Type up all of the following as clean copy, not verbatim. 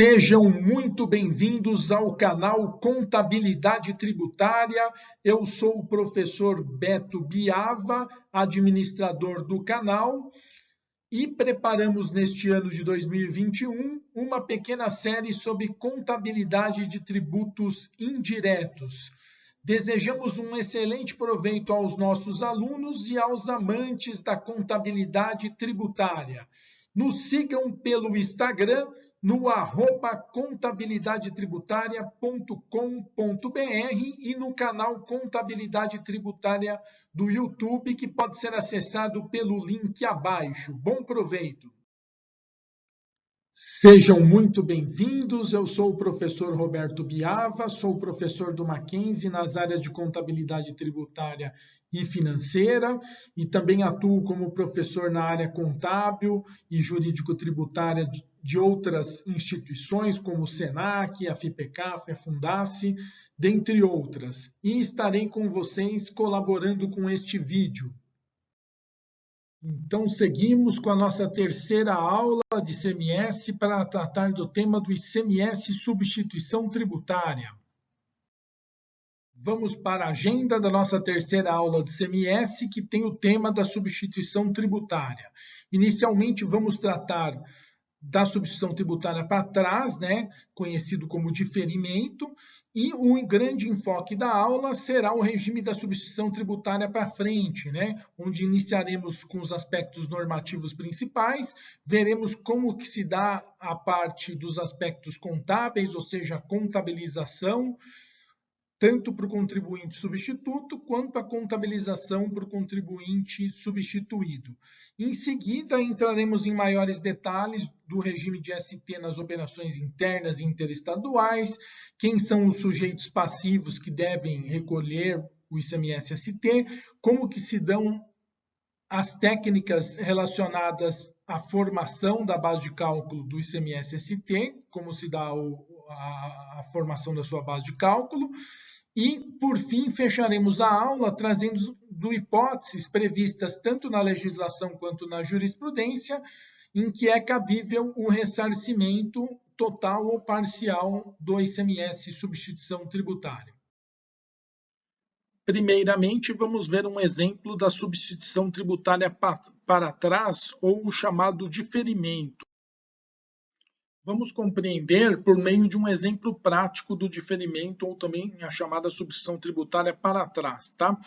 Sejam muito bem-vindos ao canal Contabilidade Tributária. Eu sou o professor Beto Biava, administrador do canal, e preparamos neste ano de 2021 uma pequena série sobre contabilidade de tributos indiretos. Desejamos um excelente proveito aos nossos alunos e aos amantes da contabilidade tributária. Nos sigam pelo Instagram no @contabilidadetributária.com.br e no canal Contabilidade Tributária do YouTube, que pode ser acessado pelo link abaixo. Bom proveito! Sejam muito bem-vindos, eu sou o professor Roberto Biava, sou professor do Mackenzie nas áreas de contabilidade tributária e financeira e também atuo como professor na área contábil e jurídico-tributária de outras instituições como o Senac, a FIPECAF, a Fundace, dentre outras. E estarei com vocês colaborando com este vídeo. Então, seguimos com a nossa terceira aula de ICMS para tratar do tema do ICMS substituição tributária. Vamos para a agenda da nossa terceira aula de ICMS, que tem o tema da substituição tributária. Inicialmente, vamos tratar da substituição tributária para trás, conhecido como diferimento, e o grande enfoque da aula será o regime da substituição tributária para frente, onde iniciaremos com os aspectos normativos principais, veremos como que se dá a parte dos aspectos contábeis, ou seja, a contabilização, tanto para o contribuinte substituto, quanto a contabilização para o contribuinte substituído. Em seguida, entraremos em maiores detalhes do regime de ST nas operações internas e interestaduais, quem são os sujeitos passivos que devem recolher o ICMS-ST, como que se dão as técnicas relacionadas à formação da base de cálculo do ICMS-ST, como se dá a formação da sua base de cálculo, e, por fim, fecharemos a aula trazendo hipóteses previstas tanto na legislação quanto na jurisprudência, em que é cabível o ressarcimento total ou parcial do ICMS substituição tributária. Primeiramente, vamos ver um exemplo da substituição tributária para trás, ou o chamado diferimento. Vamos compreender por meio de um exemplo prático do diferimento, ou também a chamada substituição tributária para trás, tá?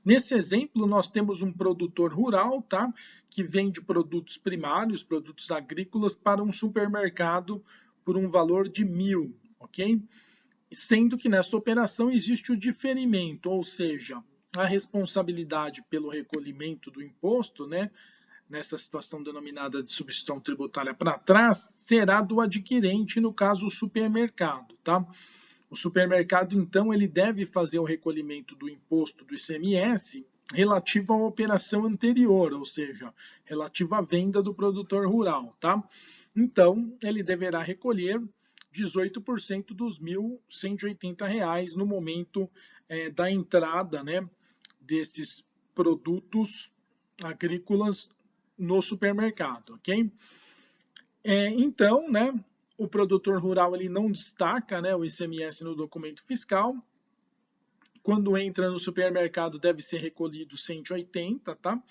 Nesse exemplo, nós temos um produtor rural, tá? Que vende produtos primários, produtos agrícolas, para um supermercado por um valor de 1.000, ok? Sendo que nessa operação existe o diferimento, ou seja, a responsabilidade pelo recolhimento do imposto, nessa situação denominada de substituição tributária para trás, será do adquirente, no caso o supermercado, tá? O supermercado, então, ele deve fazer o recolhimento do imposto do ICMS relativo à operação anterior, ou seja, relativo à venda do produtor rural, tá? Então, ele deverá recolher 18% dos R$ 1.180 no momento da entrada, desses produtos agrícolas no supermercado, ok? Então, o produtor rural ele não destaca o ICMS no documento fiscal. Quando entra no supermercado, deve ser recolhido 180, tá?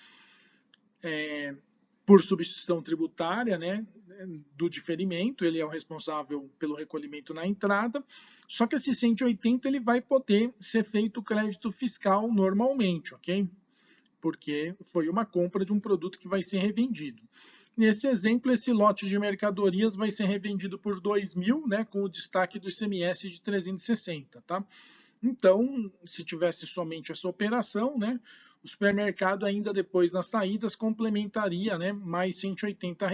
Por substituição tributária, do diferimento, ele é o responsável pelo recolhimento na entrada, só que esse 180 ele vai poder ser feito crédito fiscal normalmente, ok? Porque foi uma compra de um produto que vai ser revendido. Nesse exemplo, esse lote de mercadorias vai ser revendido por 2.000, com o destaque do ICMS de 360, tá? Então, se tivesse somente essa operação, o supermercado ainda depois nas saídas complementaria, mais R$ 180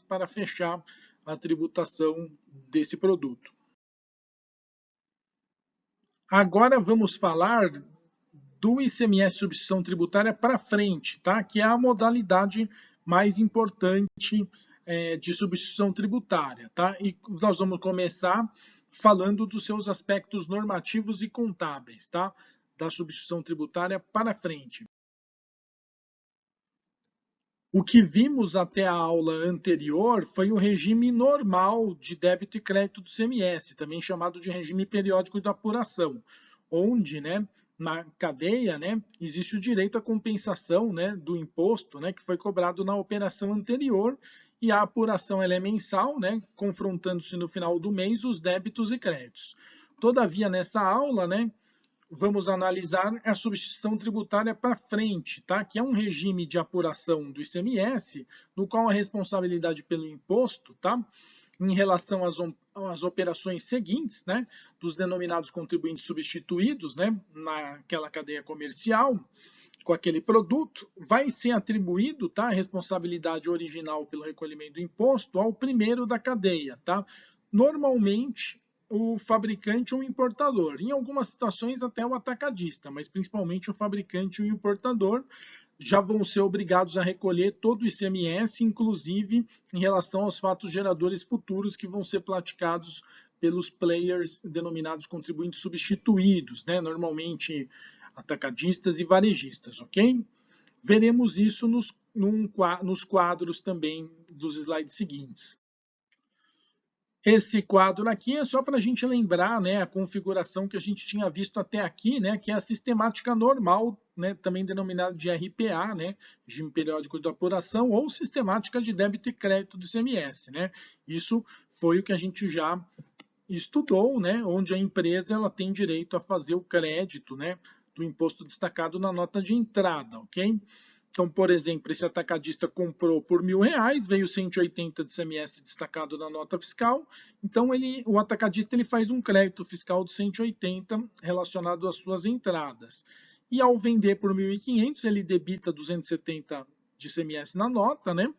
para fechar a tributação desse produto. Agora vamos falar do ICMS substituição tributária para frente, tá? Que é a modalidade mais importante de substituição tributária, tá? E nós vamos começar falando dos seus aspectos normativos e contábeis, tá? Da substituição tributária para frente. O que vimos até a aula anterior foi o regime normal de débito e crédito do CMS, também chamado de regime periódico de apuração, onde, né, na cadeia, né, existe o direito à compensação, né, do imposto, né, que foi cobrado na operação anterior, e a apuração ela é mensal, né, confrontando-se no final do mês os débitos e créditos. Todavia, nessa aula, né, vamos analisar a substituição tributária para frente, tá? Que é um regime de apuração do ICMS, no qual a responsabilidade pelo imposto, tá? Em relação às operações seguintes, né? Dos denominados contribuintes substituídos, né? Naquela cadeia comercial, com aquele produto, vai ser atribuído, tá? A responsabilidade original pelo recolhimento do imposto ao primeiro da cadeia, tá? Normalmente, o fabricante ou o importador. Em algumas situações, até o atacadista, mas principalmente o fabricante e o importador já vão ser obrigados a recolher todo o ICMS, inclusive em relação aos fatos geradores futuros que vão ser praticados pelos players denominados contribuintes substituídos, né? Normalmente atacadistas e varejistas, ok? Veremos isso nos quadros também dos slides seguintes. Esse quadro aqui é só para a gente lembrar, né, a configuração que a gente tinha visto até aqui, né, que é a sistemática normal, né, também denominada de RPA, né, regime periódico de apuração, ou sistemática de débito e crédito do ICMS. Né. Isso foi o que a gente já estudou, né, onde a empresa ela tem direito a fazer o crédito, né, do imposto destacado na nota de entrada, ok? Então, por exemplo, esse atacadista comprou por R$1.000, veio 180 de ICMS destacado na nota fiscal, então o atacadista ele faz um crédito fiscal de 180 relacionado às suas entradas. E ao vender por 1.500, ele debita 270 de ICMS na nota, né?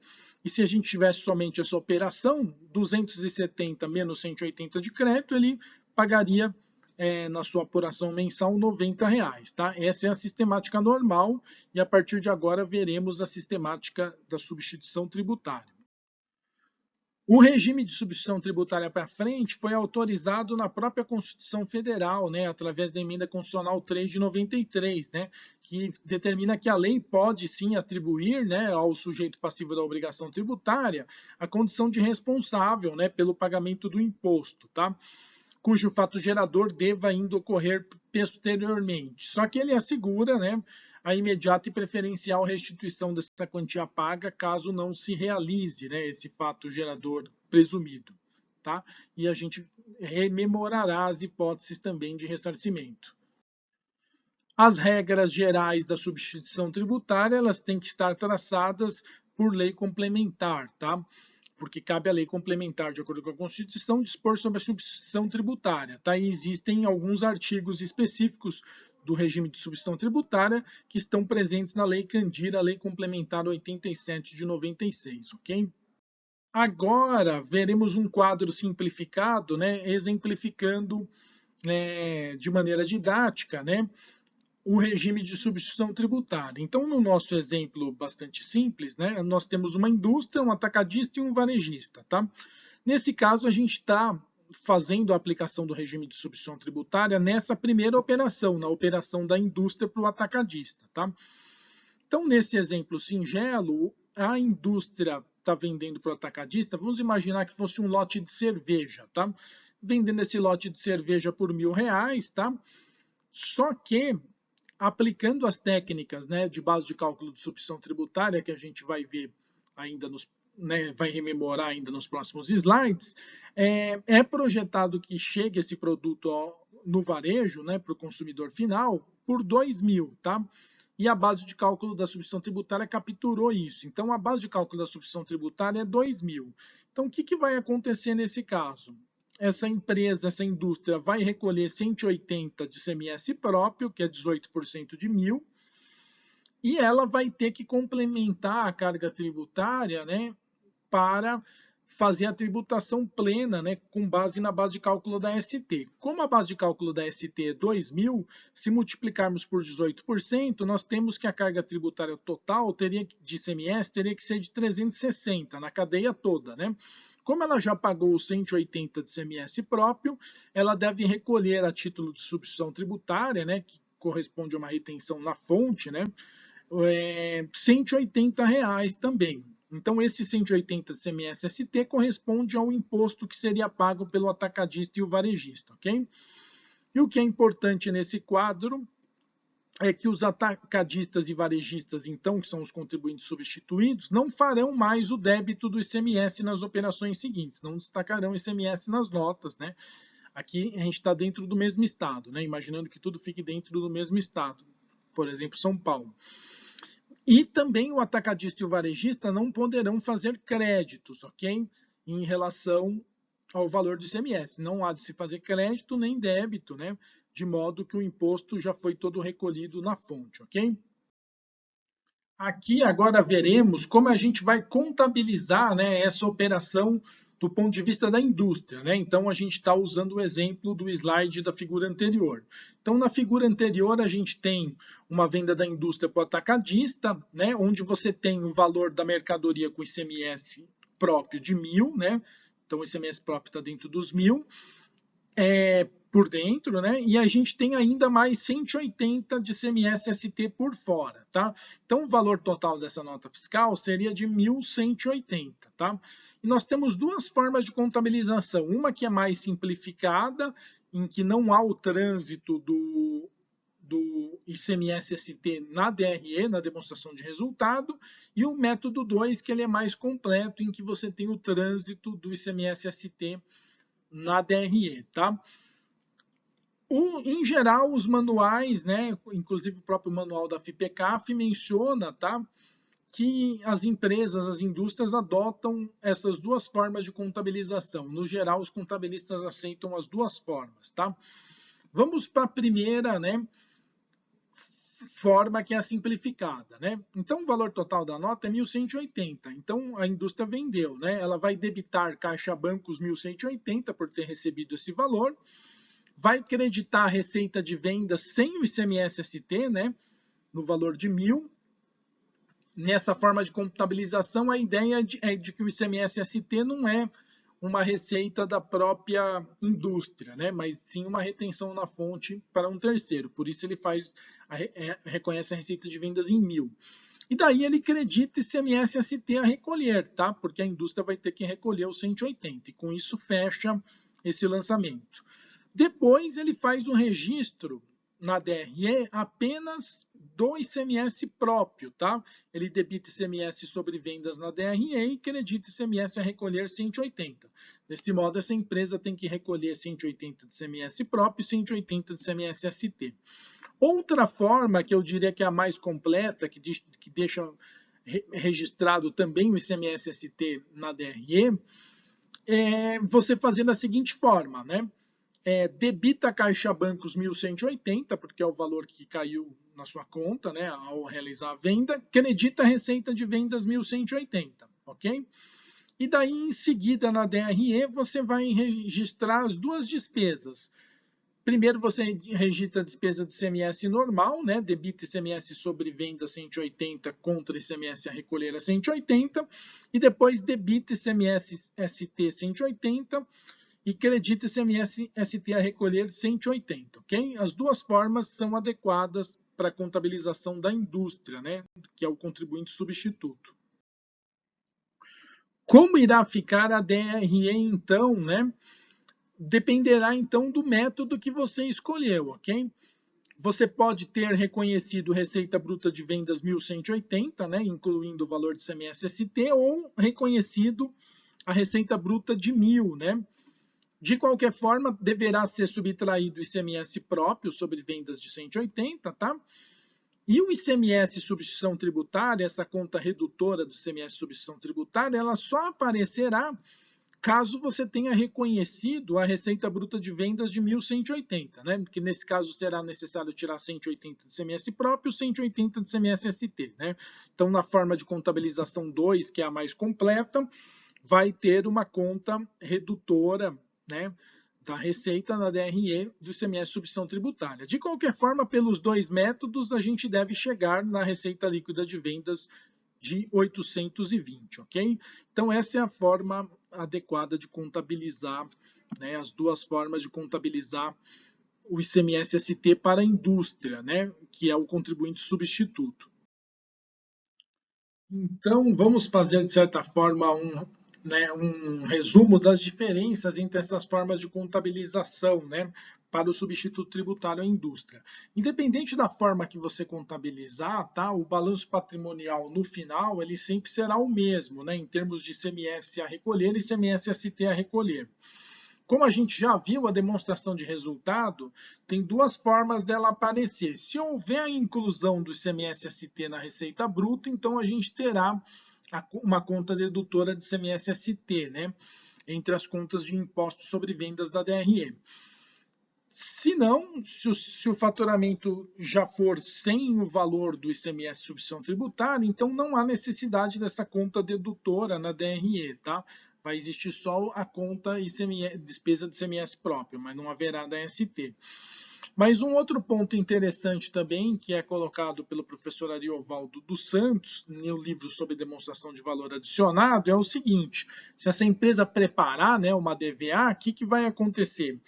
E se a gente tivesse somente essa operação, 270 menos 180 de crédito, ele pagaria na sua apuração mensal R$90, tá? Essa é a sistemática normal e a partir de agora veremos a sistemática da substituição tributária. O regime de substituição tributária para frente foi autorizado na própria Constituição Federal, né, através da Emenda Constitucional 3 de 93, né, que determina que a lei pode sim atribuir, né, ao sujeito passivo da obrigação tributária a condição de responsável, né, pelo pagamento do imposto, tá? Cujo fato gerador deva ainda ocorrer posteriormente. Só que ele assegura, né, a imediata e preferencial restituição dessa quantia paga caso não se realize, né, esse fato gerador presumido. Tá? E a gente rememorará as hipóteses também de ressarcimento. As regras gerais da substituição tributária elas têm que estar traçadas por lei complementar, tá? Porque cabe à lei complementar, de acordo com a Constituição, dispor sobre a substituição tributária. Tá? E existem alguns artigos específicos do regime de substituição tributária que estão presentes na Lei Candir, a Lei Complementar 87 de 96, ok? Agora, veremos um quadro simplificado, né, exemplificando de maneira didática, né, o regime de substituição tributária. Então, no nosso exemplo bastante simples, né, nós temos uma indústria, um atacadista e um varejista. Tá? Nesse caso, a gente está fazendo a aplicação do regime de substituição tributária nessa primeira operação, na operação da indústria para o atacadista. Tá? Então, nesse exemplo singelo, a indústria está vendendo para o atacadista, vamos imaginar que fosse um lote de cerveja. Tá? Vendendo esse lote de cerveja por R$1.000, tá? Só que aplicando as técnicas, né, de base de cálculo de substituição tributária, que a gente vai ver ainda vai rememorar ainda nos próximos slides, é projetado que chegue esse produto no varejo, né, para o consumidor final, por R$2.000, tá? E a base de cálculo da substituição tributária capturou isso. Então, a base de cálculo da substituição tributária é R$2.000. Então, o que vai acontecer nesse caso? Essa empresa, essa indústria vai recolher 180 de ICMS próprio, que é 18% de 1.000, e ela vai ter que complementar a carga tributária, né, para fazer a tributação plena, né, com base na base de cálculo da ST. Como a base de cálculo da ST é 2.000, se multiplicarmos por 18%, nós temos que a carga tributária total de ICMS teria que ser de 360 na cadeia toda, né? Como ela já pagou os 180 de ICMS próprio, ela deve recolher a título de substituição tributária, né, que corresponde a uma retenção na fonte, né, R$ 180 também. Então, esse 180 de CMS-ST corresponde ao imposto que seria pago pelo atacadista e o varejista, ok? E o que é importante nesse quadro é que os atacadistas e varejistas, então, que são os contribuintes substituídos, não farão mais o débito do ICMS nas operações seguintes, não destacarão ICMS nas notas, né? Aqui a gente está dentro do mesmo estado, né? Imaginando que tudo fique dentro do mesmo estado, por exemplo, São Paulo. E também o atacadista e o varejista não poderão fazer créditos, ok? Em relação ao valor do ICMS. Não há de se fazer crédito nem débito, né? De modo que o imposto já foi todo recolhido na fonte, ok? Aqui agora veremos como a gente vai contabilizar, né, essa operação do ponto de vista da indústria, né? Então, a gente está usando o exemplo do slide da figura anterior. Então, na figura anterior, a gente tem uma venda da indústria para o atacadista, né? Onde você tem o valor da mercadoria com ICMS próprio de 1.000, né? Então, o ICMS próprio está dentro dos 1.000. Por dentro, né? E a gente tem ainda mais 180 de CMS-ST por fora, tá? Então, o valor total dessa nota fiscal seria de 1.180, tá? E nós temos duas formas de contabilização. Uma que é mais simplificada, em que não há o trânsito do ICMS-ST na DRE, na demonstração de resultado, e o método 2, que ele é mais completo, em que você tem o trânsito do ICMS-ST na DRE, tá? Em geral, os manuais, né, inclusive o próprio manual da FIPECAF menciona, tá, que as empresas, as indústrias adotam essas duas formas de contabilização. No geral, os contabilistas aceitam as duas formas, tá? Vamos para a primeira, né, forma, que é a simplificada, né? Então, o valor total da nota é 1.180. Então, a indústria vendeu, né? Ela vai debitar Caixa Bancos 1.180 por ter recebido esse valor, vai creditar a receita de vendas sem o ICMS-ST, né? No valor de 1.000. Nessa forma de contabilização, a ideia é de que o ICMS-ST não é uma receita da própria indústria, né? Mas sim uma retenção na fonte para um terceiro. Por isso ele reconhece a receita de vendas em 1.000. E daí ele acredita ICMS-ST a recolher, tá? Porque a indústria vai ter que recolher os 180. E com isso fecha esse lançamento. Depois ele faz um registro na DRE apenas do ICMS próprio, tá? Ele debita ICMS sobre vendas na DRE e acredita ICMS a recolher 180. Desse modo, essa empresa tem que recolher 180 de ICMS próprio e 180 de ICMS-ST. Outra forma, que eu diria que é a mais completa, que deixa registrado também o ICMS-ST na DRE, é você fazer da seguinte forma, né? Debita a Caixa Bancos 1.180, porque é o valor que caiu na sua conta, né, ao realizar a venda, credita a receita de vendas 1.180, ok? E daí, em seguida, na DRE, você vai registrar as duas despesas. Primeiro, você registra a despesa de ICMS normal, né, debita ICMS sobre venda 180 contra ICMS a recolher a 180, e depois debita ICMS-ST 180, e credita ICMS-ST a recolher 180, ok? As duas formas são adequadas para a contabilização da indústria, né? Que é o contribuinte substituto. Como irá ficar a DRE, então, né? Dependerá, então, do método que você escolheu, ok? Você pode ter reconhecido receita bruta de vendas 1.180, né? Incluindo o valor de ICMS-ST, ou reconhecido a receita bruta de 1.000, né? De qualquer forma, deverá ser subtraído o ICMS próprio sobre vendas de 180, tá? E o ICMS substituição tributária, essa conta redutora do ICMS substituição tributária, ela só aparecerá caso você tenha reconhecido a receita bruta de vendas de 1.180, né? Porque nesse caso será necessário tirar 180 de ICMS próprio e 180 de ICMS-ST, né? Então, na forma de contabilização 2, que é a mais completa, vai ter uma conta redutora, né, da receita na DRE do ICMS substituição tributária. De qualquer forma, pelos dois métodos, a gente deve chegar na receita líquida de vendas de 820, ok? Então, essa é a forma adequada de contabilizar, né, as duas formas de contabilizar o ICMS-ST para a indústria, né, que é o contribuinte substituto. Então, vamos fazer, de certa forma, um resumo das diferenças entre essas formas de contabilização, né, para o substituto tributário à indústria. Independente da forma que você contabilizar, tá, o balanço patrimonial no final ele sempre será o mesmo, né, em termos de ICMS a recolher e ICMS-ST a recolher. Como a gente já viu, a demonstração de resultado tem duas formas dela aparecer. Se houver a inclusão do ICMS-ST na receita bruta, então a gente terá uma conta dedutora de ICMS-ST, né, entre as contas de impostos sobre vendas da DRE. Se não, se o faturamento já for sem o valor do ICMS substituição tributária, então não há necessidade dessa conta dedutora na DRE, tá? Vai existir só a conta ICMS, despesa de ICMS próprio, mas não haverá da ST. Mas um outro ponto interessante também, que é colocado pelo professor Ariovaldo dos Santos, no livro sobre demonstração de valor adicionado, é o seguinte: se essa empresa preparar, né, uma DVA, o que vai acontecer?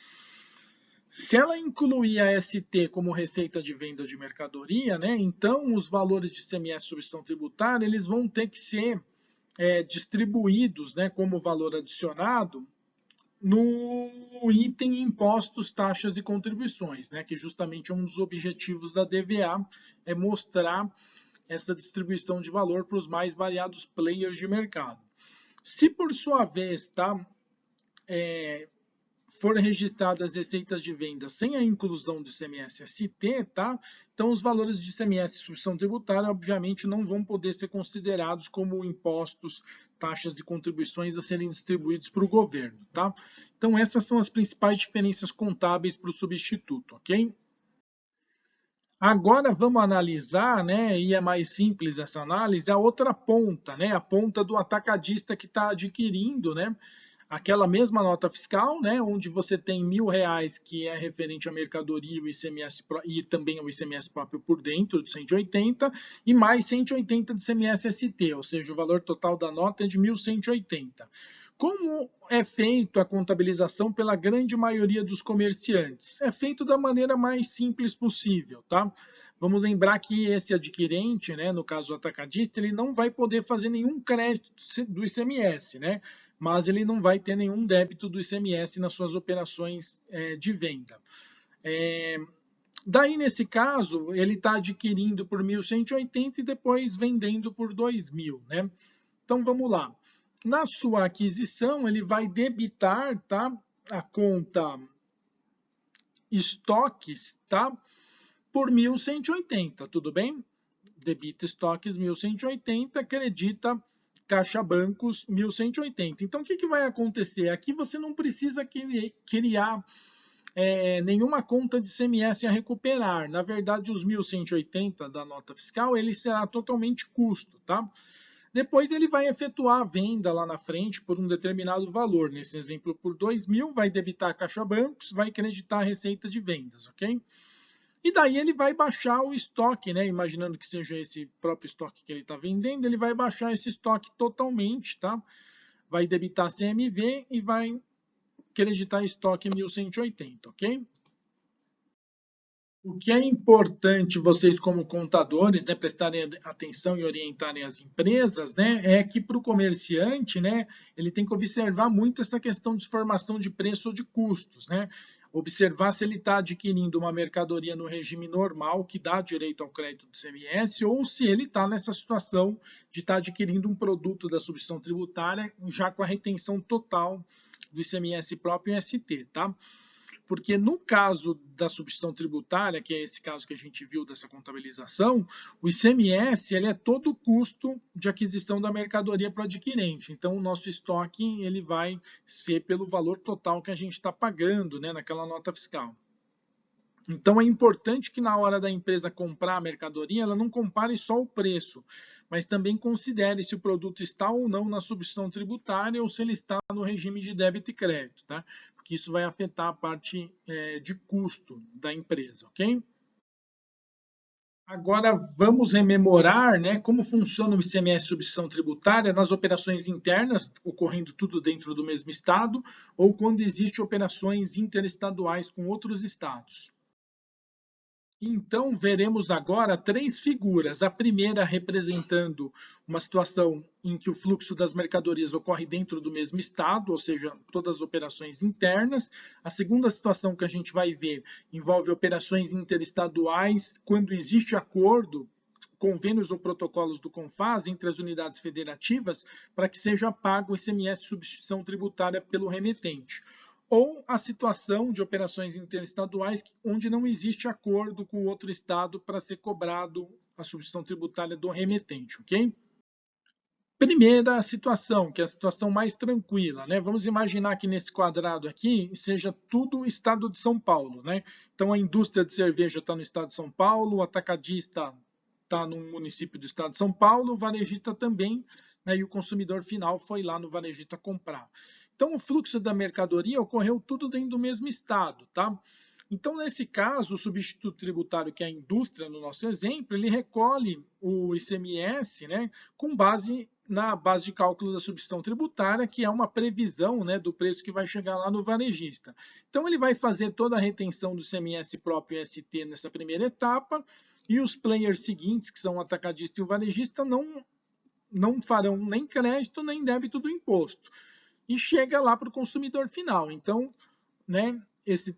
Se ela incluir a ST como receita de venda de mercadoria, né, então os valores de ICMS substituição tributária eles vão ter que ser distribuídos, né, como valor adicionado no item impostos, taxas e contribuições, né, que justamente é um dos objetivos da DVA, é mostrar essa distribuição de valor para os mais variados players de mercado. Se por sua vez, tá, forem registradas receitas de venda sem a inclusão do ICMS-ST, tá? Então os valores de ICMS e substituição tributária, obviamente, não vão poder ser considerados como impostos, taxas e contribuições a serem distribuídos para o governo, tá? Então essas são as principais diferenças contábeis para o substituto, ok? Agora vamos analisar, né, e é mais simples essa análise, a outra ponta, né, a ponta do atacadista que está adquirindo, né, aquela mesma nota fiscal, né, onde você tem R$ 1.000 que é referente à mercadoria o ICMS, e também o ICMS próprio por dentro de 180 e mais 180 de ICMS-ST, ou seja, o valor total da nota é de 1.180. Como é feito a contabilização pela grande maioria dos comerciantes? É feito da maneira mais simples possível, tá? Vamos lembrar que esse adquirente, né, no caso o atacadista, ele não vai poder fazer nenhum crédito do ICMS, né? Mas ele não vai ter nenhum débito do ICMS nas suas operações de venda. Daí, nesse caso, ele está adquirindo por 1.180 e depois vendendo por 2.000, né? Então, vamos lá. Na sua aquisição, ele vai debitar, tá, a conta estoques, tá, por 1.180, tudo bem? Debita estoques 1.180, acredita caixa bancos 1.180. Então, o que vai acontecer? Aqui você não precisa criar nenhuma conta de ICMS a recuperar. Na verdade, os 1.180 da nota fiscal, ele será totalmente custo, tá? Depois ele vai efetuar a venda lá na frente por um determinado valor. Nesse exemplo, por 2.000, vai debitar a caixa bancos, vai creditar a receita de vendas, ok? E daí ele vai baixar o estoque, né? Imaginando que seja esse próprio estoque que ele está vendendo, ele vai baixar esse estoque totalmente, tá? Vai debitar CMV e vai creditar estoque 1.180, ok? O que é importante vocês, como contadores, né, prestarem atenção e orientarem as empresas, né, é que para o comerciante, né, ele tem que observar muito essa questão de formação de preço ou de custos, né? Observar se ele está adquirindo uma mercadoria no regime normal, que dá direito ao crédito do ICMS, ou se ele está nessa situação de estar adquirindo um produto da substituição tributária já com a retenção total do ICMS próprio e ST, tá? Porque no caso da substituição tributária, que é esse caso que a gente viu dessa contabilização, o ICMS ele é todo o custo de aquisição da mercadoria para o adquirente. Então, o nosso estoque ele vai ser pelo valor total que a gente está pagando, né, naquela nota fiscal. Então, é importante que na hora da empresa comprar a mercadoria, ela não compare só o preço, mas também considere se o produto está ou não na substituição tributária ou se ele está no regime de débito e crédito, tá? Porque isso vai afetar a parte de custo da empresa, ok? Agora vamos rememorar, né, como funciona o ICMS substituição tributária nas operações internas, ocorrendo tudo dentro do mesmo estado, ou quando existem operações interestaduais com outros estados. Então, veremos agora três figuras. A primeira representando uma situação em que o fluxo das mercadorias ocorre dentro do mesmo estado, ou seja, todas as operações internas. A segunda situação que a gente vai ver envolve operações interestaduais, quando existe acordo, convênios ou protocolos do CONFAS entre as unidades federativas para que seja pago o ICMS substituição tributária pelo remetente, ou a situação de operações interestaduais onde não existe acordo com outro estado para ser cobrado a substituição tributária do remetente, ok? Primeira situação, que é a situação mais tranquila, né? Vamos imaginar que nesse quadrado aqui seja tudo estado de São Paulo, né? Então a indústria de cerveja está no estado de São Paulo, o atacadista está no município do estado de São Paulo, o varejista também, né? E o consumidor final foi lá no varejista comprar. Então o fluxo da mercadoria ocorreu tudo dentro do mesmo estado, tá? Então, nesse caso, o substituto tributário, que é a indústria, no nosso exemplo, ele recolhe o ICMS, né, com base na base de cálculo da substituição tributária, que é uma previsão, né, do preço que vai chegar lá no varejista. Então, ele vai fazer toda a retenção do ICMS próprio e ST nessa primeira etapa, e os players seguintes, que são o atacadista e o varejista, não farão nem crédito nem débito do imposto. E chega lá para o consumidor final. Então, né, esse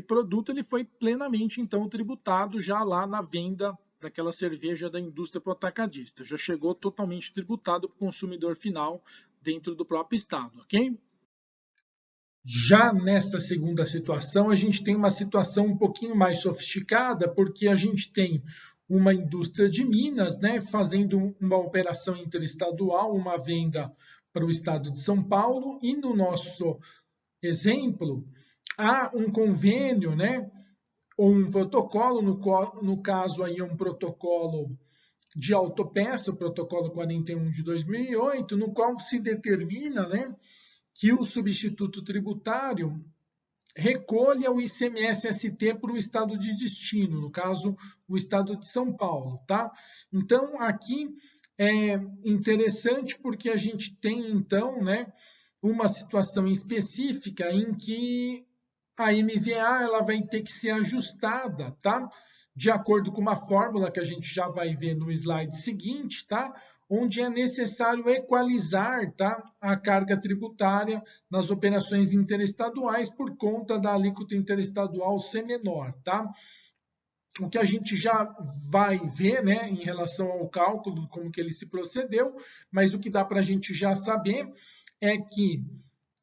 produto ele foi plenamente então tributado já lá na venda daquela cerveja da indústria para o atacadista. Já chegou totalmente tributado para o consumidor final dentro do próprio estado, ok? Já nesta segunda situação, a gente tem uma situação um pouquinho mais sofisticada, porque a gente tem uma indústria de Minas, né, fazendo uma operação interestadual, uma venda para o estado de São Paulo, e no nosso exemplo, há um convênio, né, ou um protocolo, no caso aí é um protocolo de autopeça, o protocolo 41 de 2008, no qual se determina, né, que o substituto tributário recolha o ICMS-ST para o estado de destino, no caso, o estado de São Paulo, tá? Então, aqui é interessante porque a gente tem, então, né, uma situação específica em que a MVA ela vai ter que ser ajustada, tá? De acordo com uma fórmula que a gente já vai ver no slide seguinte, tá? Onde é necessário equalizar, tá? A carga tributária nas operações interestaduais por conta da alíquota interestadual ser menor, tá? O que a gente já vai ver, né, em relação ao cálculo, como que ele se procedeu, mas o que dá para a gente já saber é que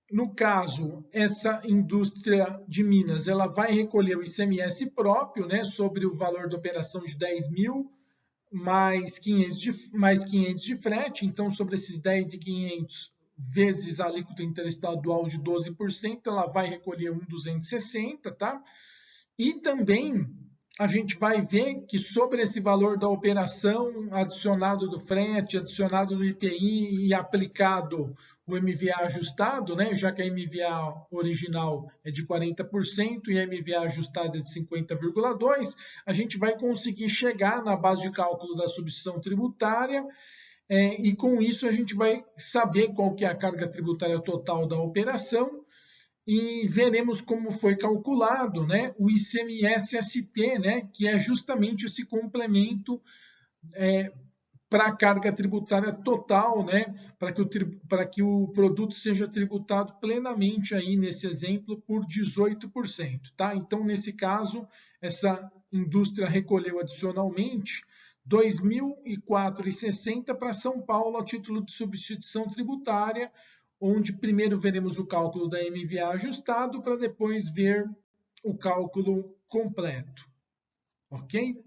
no caso, essa indústria de Minas, ela vai recolher o ICMS próprio, né, sobre o valor da operação de 10 mil, mais 500 de frete. Então, sobre esses 10.500 vezes a alíquota interestadual de 12%, ela vai recolher 1.260, tá? E também a gente vai ver que sobre esse valor da operação, adicionado do frete, adicionado do IPI e aplicado o MVA ajustado, né, já que a MVA original é de 40% e a MVA ajustada é de 50,2%, a gente vai conseguir chegar na base de cálculo da substituição tributária e com isso a gente vai saber qual que é a carga tributária total da operação e veremos como foi calculado, né, o ICMS-ST, né, que é justamente esse complemento para a carga tributária total, né, para que o produto seja tributado plenamente aí nesse exemplo por 18%, tá? Então, nesse caso, essa indústria recolheu adicionalmente 2.004,60 para São Paulo a título de substituição tributária, onde primeiro veremos o cálculo da MVA ajustado para depois ver o cálculo completo, ok?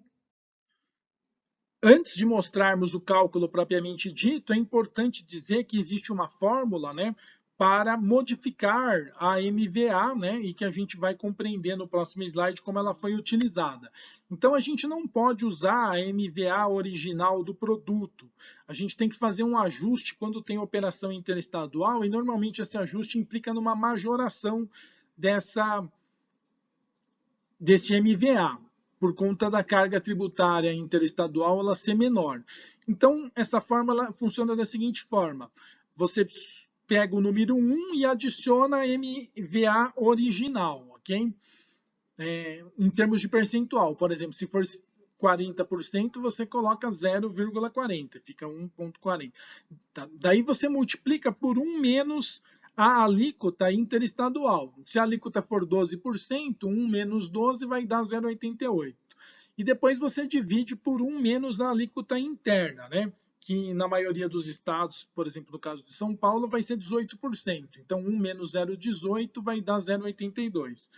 Antes de mostrarmos o cálculo propriamente dito, é importante dizer que existe uma fórmula, né, para modificar a MVA, né, e que a gente vai compreender no próximo slide como ela foi utilizada. Então, a gente não pode usar a MVA original do produto. A gente tem que fazer um ajuste quando tem operação interestadual e, normalmente, esse ajuste implica numa majoração desse MVA, por conta da carga tributária interestadual ela ser menor. Então, essa fórmula funciona da seguinte forma. Você pega o número 1 e adiciona a MVA original, ok? em termos de percentual. Por exemplo, se for 40%, você coloca 0,40, fica 1,40. Tá? Daí você multiplica por 1 menos a alíquota interestadual. Se a alíquota for 12%, 1 menos 12 vai dar 0,88. E depois você divide por 1 menos a alíquota interna, né? Que na maioria dos estados, por exemplo, no caso de São Paulo, vai ser 18%. Então, 1 menos 0,18 vai dar 0,82.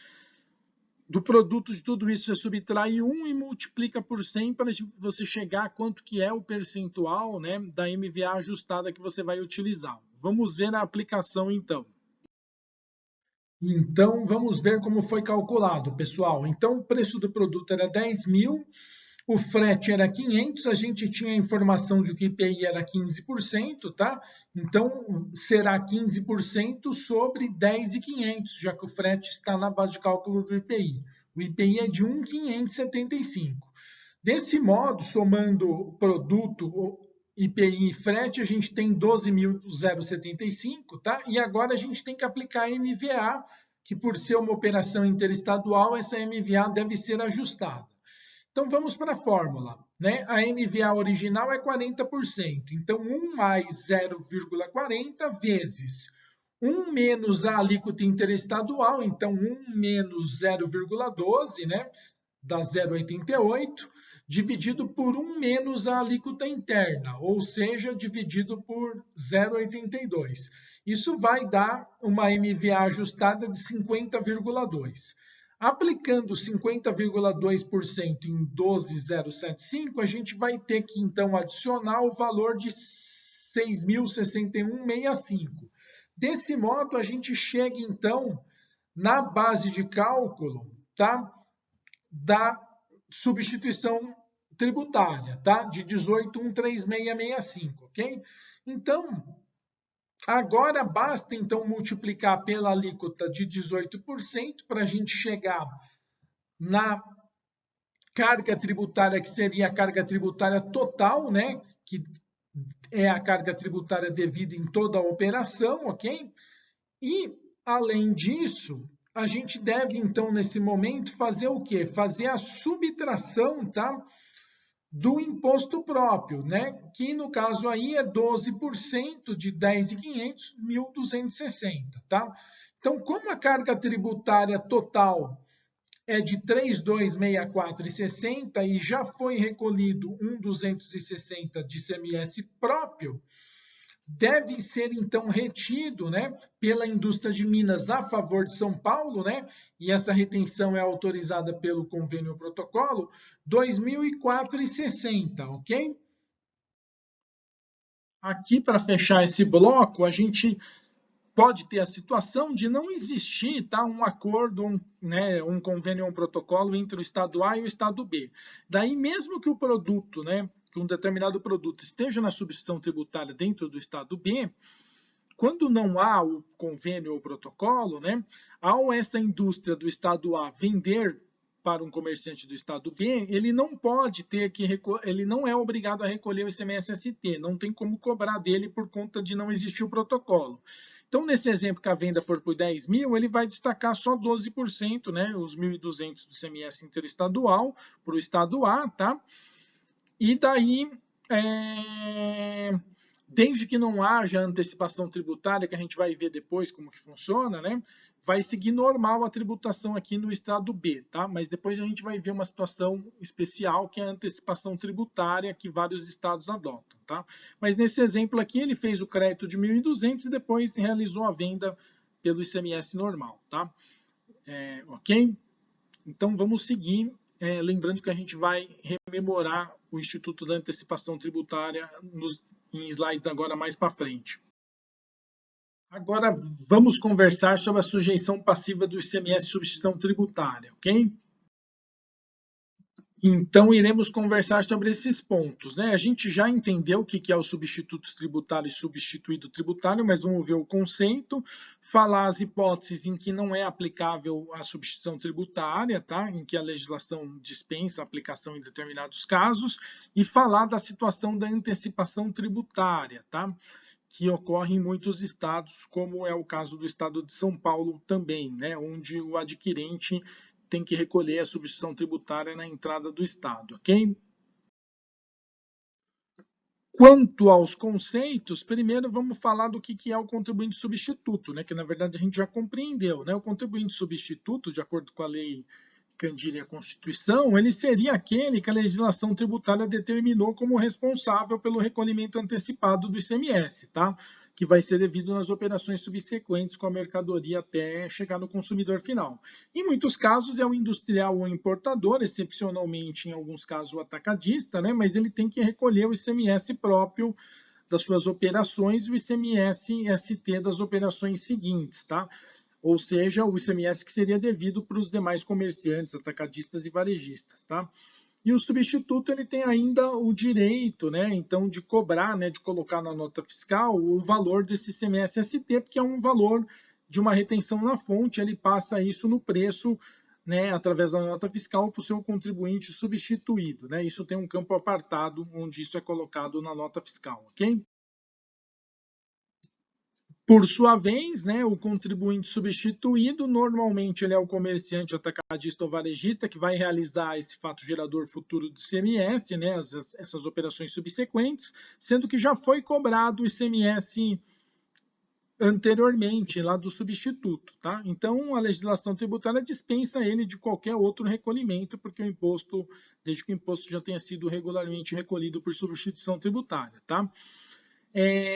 Do produto de tudo isso, você subtrai 1 e multiplica por 100 para você chegar a quanto que é o percentual, né, da MVA ajustada que você vai utilizar. Vamos ver a aplicação, então. Então, vamos ver como foi calculado, pessoal. Então, o preço do produto era 10.000, o frete era 500, a gente tinha a informação de que o IPI era 15%, tá? Então, será 15% sobre 10.500, já que o frete está na base de cálculo do IPI. O IPI é de 1.575. Desse modo, somando produto, IPI e frete, a gente tem 12.075, tá? E agora a gente tem que aplicar a MVA, que por ser uma operação interestadual, essa MVA deve ser ajustada. Então, vamos para a fórmula, né? A MVA original é 40%. Então, 1 mais 0,40 vezes 1 menos a alíquota interestadual. Então, 1 menos 0,12, né? Dá 0,88, dividido por 1 menos a alíquota interna, ou seja, dividido por 0,82. Isso vai dar uma MVA ajustada de 50,2. Aplicando 50,2% em 12.075, a gente vai ter que, então, adicionar o valor de 6.061,65. Desse modo, a gente chega, então, na base de cálculo, tá? Da substituição tributária, tá? De 18.13665, ok? Então, agora basta, então, multiplicar pela alíquota de 18% para a gente chegar na carga tributária, que seria a carga tributária total, né? Que é a carga tributária devida em toda a operação, ok? E, além disso, a gente deve, então, nesse momento, fazer o quê? Fazer a subtração, tá? Do imposto próprio, né? Que no caso aí é 12% de 10.500, 1.260, tá? Então, como a carga tributária total é de 3.264,60 e já foi recolhido 1.260 de ICMS próprio, deve ser então retido, né, pela indústria de Minas a favor de São Paulo, né, e essa retenção é autorizada pelo convênio protocolo, 2.004,60, ok? Aqui, para fechar esse bloco, a gente pode ter a situação de não existir, tá, um acordo, né, um convênio, um protocolo entre o estado A e o estado B. Daí, mesmo que o produto, né, que um determinado produto esteja na substituição tributária dentro do estado B, quando não há o convênio ou protocolo, né, ao essa indústria do estado A vender para um comerciante do estado B, ele não pode ter que ele não é obrigado a recolher o ICMS-ST, não tem como cobrar dele por conta de não existir o protocolo. Então, nesse exemplo que a venda for por 10.000, ele vai destacar só 12%, né, os 1.200 do ICMS interestadual para o estado A, tá? E daí, desde que não haja antecipação tributária, que a gente vai ver depois como que funciona, né? Vai seguir normal a tributação aqui no estado B, tá? Mas depois a gente vai ver uma situação especial, que é a antecipação tributária que vários estados adotam, tá? Mas nesse exemplo aqui, ele fez o crédito de 1.200 e depois realizou a venda pelo ICMS normal, tá? Ok? Então, vamos seguir, lembrando que a gente vai rememorar o Instituto da Antecipação Tributária em slides agora mais para frente. Agora, vamos conversar sobre a sujeição passiva do ICMS substituição tributária, ok? Então, iremos conversar sobre esses pontos, né? A gente já entendeu o que é o substituto tributário e substituído tributário, mas vamos ver o conceito, falar as hipóteses em que não é aplicável a substituição tributária, tá? Em que a legislação dispensa a aplicação em determinados casos, e falar da situação da antecipação tributária, tá? Que ocorre em muitos estados, como é o caso do estado de São Paulo também, né? Onde o adquirente tem que recolher a substituição tributária na entrada do Estado, ok? Quanto aos conceitos, primeiro vamos falar do que é o contribuinte substituto, né? Que na verdade a gente já compreendeu, né? O contribuinte substituto, de acordo com a lei Candir e a Constituição, ele seria aquele que a legislação tributária determinou como responsável pelo recolhimento antecipado do ICMS, tá? Que vai ser devido nas operações subsequentes com a mercadoria até chegar no consumidor final. Em muitos casos é o industrial ou o importador, excepcionalmente em alguns casos o atacadista, né? Mas ele tem que recolher o ICMS próprio das suas operações e o ICMS-ST das operações seguintes, tá? Ou seja, o ICMS que seria devido para os demais comerciantes, atacadistas e varejistas, tá? E o substituto ele tem ainda o direito, né, então, de cobrar, né, de colocar na nota fiscal o valor desse ICMS-ST, porque é um valor de uma retenção na fonte, ele passa isso no preço, né, através da nota fiscal para o seu contribuinte substituído, né? Isso tem um campo apartado onde isso é colocado na nota fiscal, ok? Por sua vez, né, o contribuinte substituído, normalmente ele é o comerciante atacadista ou varejista que vai realizar esse fato gerador futuro do ICMS, né, essas operações subsequentes, sendo que já foi cobrado o ICMS anteriormente, lá do substituto, tá? Então, a legislação tributária dispensa ele de qualquer outro recolhimento, porque o imposto, desde que o imposto já tenha sido regularmente recolhido por substituição tributária, tá?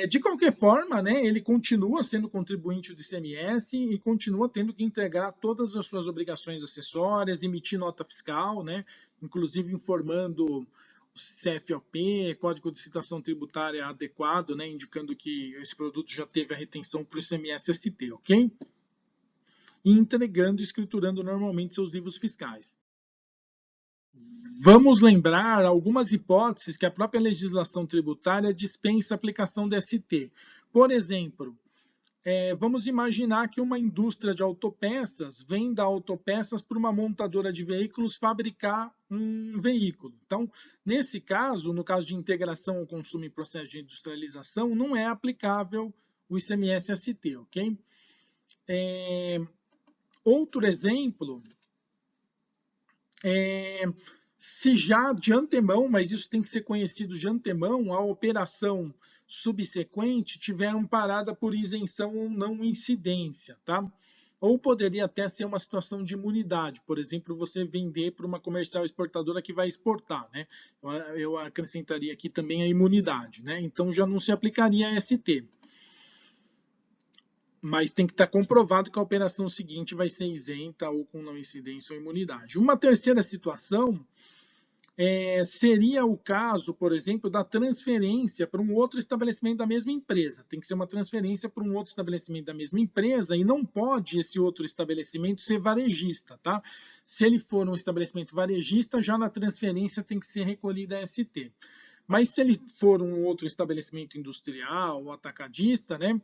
De qualquer forma, né, ele continua sendo contribuinte do ICMS e continua tendo que integrar todas as suas obrigações acessórias, emitir nota fiscal, né, inclusive informando o CFOP, Código de Citação Tributária adequado, né, indicando que esse produto já teve a retenção para o ICMS-ST, ok? E entregando e escriturando normalmente seus livros fiscais. Vamos lembrar algumas hipóteses que a própria legislação tributária dispensa a aplicação da ST. Por exemplo, vamos imaginar que uma indústria de autopeças venda autopeças para uma montadora de veículos fabricar um veículo. Então, nesse caso, no caso de integração ao consumo em processo de industrialização, não é aplicável o ICMS-ST, ok? Outro exemplo se já de antemão, mas isso tem que ser conhecido de antemão, a operação subsequente tiver amparada por isenção ou não incidência, tá? Ou poderia até ser uma situação de imunidade, por exemplo, você vender para uma comercial exportadora que vai exportar, né? Eu acrescentaria aqui também a imunidade, né? Então já não se aplicaria a ST. Mas tem que estar comprovado que a operação seguinte vai ser isenta ou com não incidência ou imunidade. Uma terceira situação seria o caso, por exemplo, da transferência para um outro estabelecimento da mesma empresa. Tem que ser uma transferência para um outro estabelecimento da mesma empresa e não pode esse outro estabelecimento ser varejista, tá? Se ele for um estabelecimento varejista, já na transferência tem que ser recolhida a ST. Mas se ele for um outro estabelecimento industrial ou atacadista, né?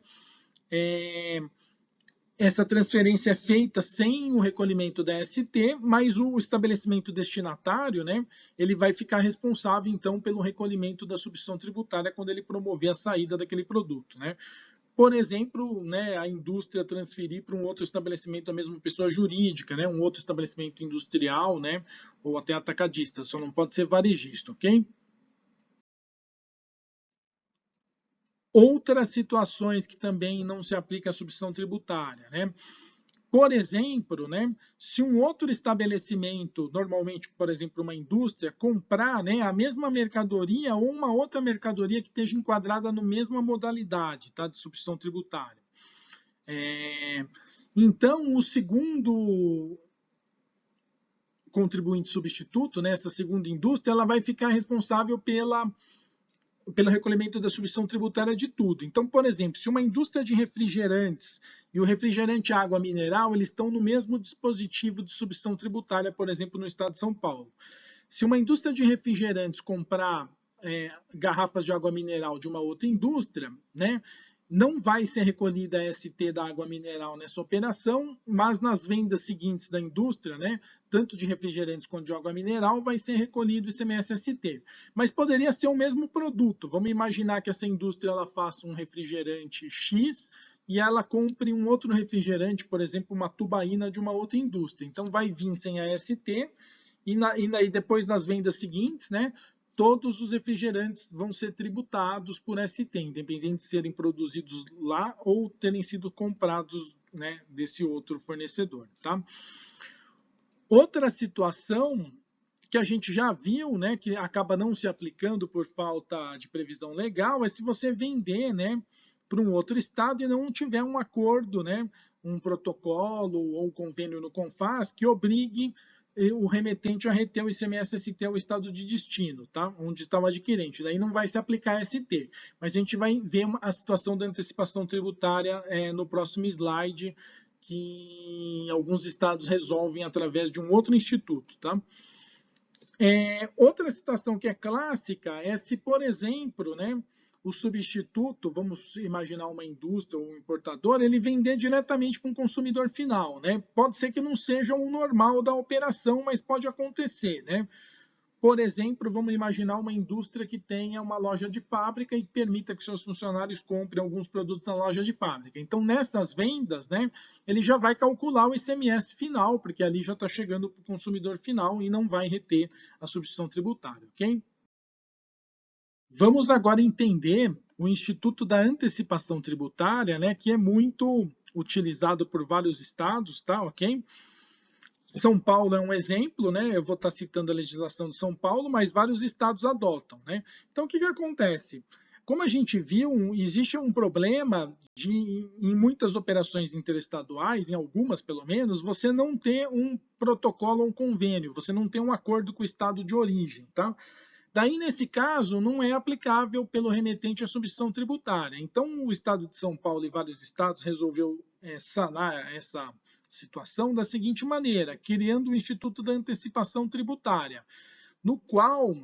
Essa transferência é feita sem o recolhimento da ST, mas o estabelecimento destinatário, né, ele vai ficar responsável, então, pelo recolhimento da substituição tributária quando ele promover a saída daquele produto, né? Por exemplo, né, a indústria transferir para um outro estabelecimento da mesma pessoa jurídica, né, um outro estabelecimento industrial, né, ou até atacadista, só não pode ser varejista, ok? Outras situações que também não se aplica a substituição tributária, né? Por exemplo, né, se um outro estabelecimento, normalmente, por exemplo, uma indústria, comprar, né, a mesma mercadoria ou uma outra mercadoria que esteja enquadrada na mesma modalidade, tá, de substituição tributária. Então, o segundo contribuinte substituto, né, essa segunda indústria, ela vai ficar responsável pelo recolhimento da substituição tributária de tudo. Então, por exemplo, se uma indústria de refrigerantes e o refrigerante água mineral, eles estão no mesmo dispositivo de substituição tributária, por exemplo, no estado de São Paulo. Se uma indústria de refrigerantes comprar garrafas de água mineral de uma outra indústria, né, não vai ser recolhida a ST da água mineral nessa operação, mas nas vendas seguintes da indústria, né, tanto de refrigerantes quanto de água mineral, vai ser recolhido o ICMS-ST. Mas poderia ser o mesmo produto. Vamos imaginar que essa indústria ela faça um refrigerante X e ela compre um outro refrigerante, por exemplo, uma tubaína de uma outra indústria. Então, vai vir sem AST, e daí depois nas vendas seguintes, né, todos os refrigerantes vão ser tributados por ST, independente de serem produzidos lá ou terem sido comprados, né, desse outro fornecedor. Tá? Outra situação que a gente já viu, né, que acaba não se aplicando por falta de previsão legal, é se você vender, né, para um outro estado e não tiver um acordo, né, um protocolo ou um convênio no CONFAS que obrigue o remetente a reter o ICMS-ST ao estado de destino, tá? Onde está o adquirente. Daí não vai se aplicar ST. Mas a gente vai ver a situação da antecipação tributária no próximo slide, que alguns estados resolvem através de um outro instituto, tá? Outra situação que é clássica é se, por exemplo, né, o substituto, vamos imaginar uma indústria ou um importador, ele vender diretamente para um consumidor final. Né? Pode ser que não seja o normal da operação, mas pode acontecer. Né? Por exemplo, vamos imaginar uma indústria que tenha uma loja de fábrica e permita que seus funcionários comprem alguns produtos na loja de fábrica. Então, nessas vendas, né, ele já vai calcular o ICMS final, porque ali já está chegando para o consumidor final e não vai reter a substituição tributária, ok? Vamos agora entender o Instituto da Antecipação Tributária, né, que é muito utilizado por vários estados, tá, ok? São Paulo é um exemplo, né? Eu vou estar citando a legislação de São Paulo, mas vários estados adotam, né? Então, o que acontece? Como a gente viu, existe um problema de, em muitas operações interestaduais, em algumas pelo menos, você não ter um protocolo ou um convênio, você não tem um acordo com o estado de origem, tá? Daí, nesse caso, não é aplicável pelo remetente a substituição tributária. Então, o Estado de São Paulo e vários estados resolveu sanar essa situação da seguinte maneira, criando o Instituto da Antecipação Tributária, no qual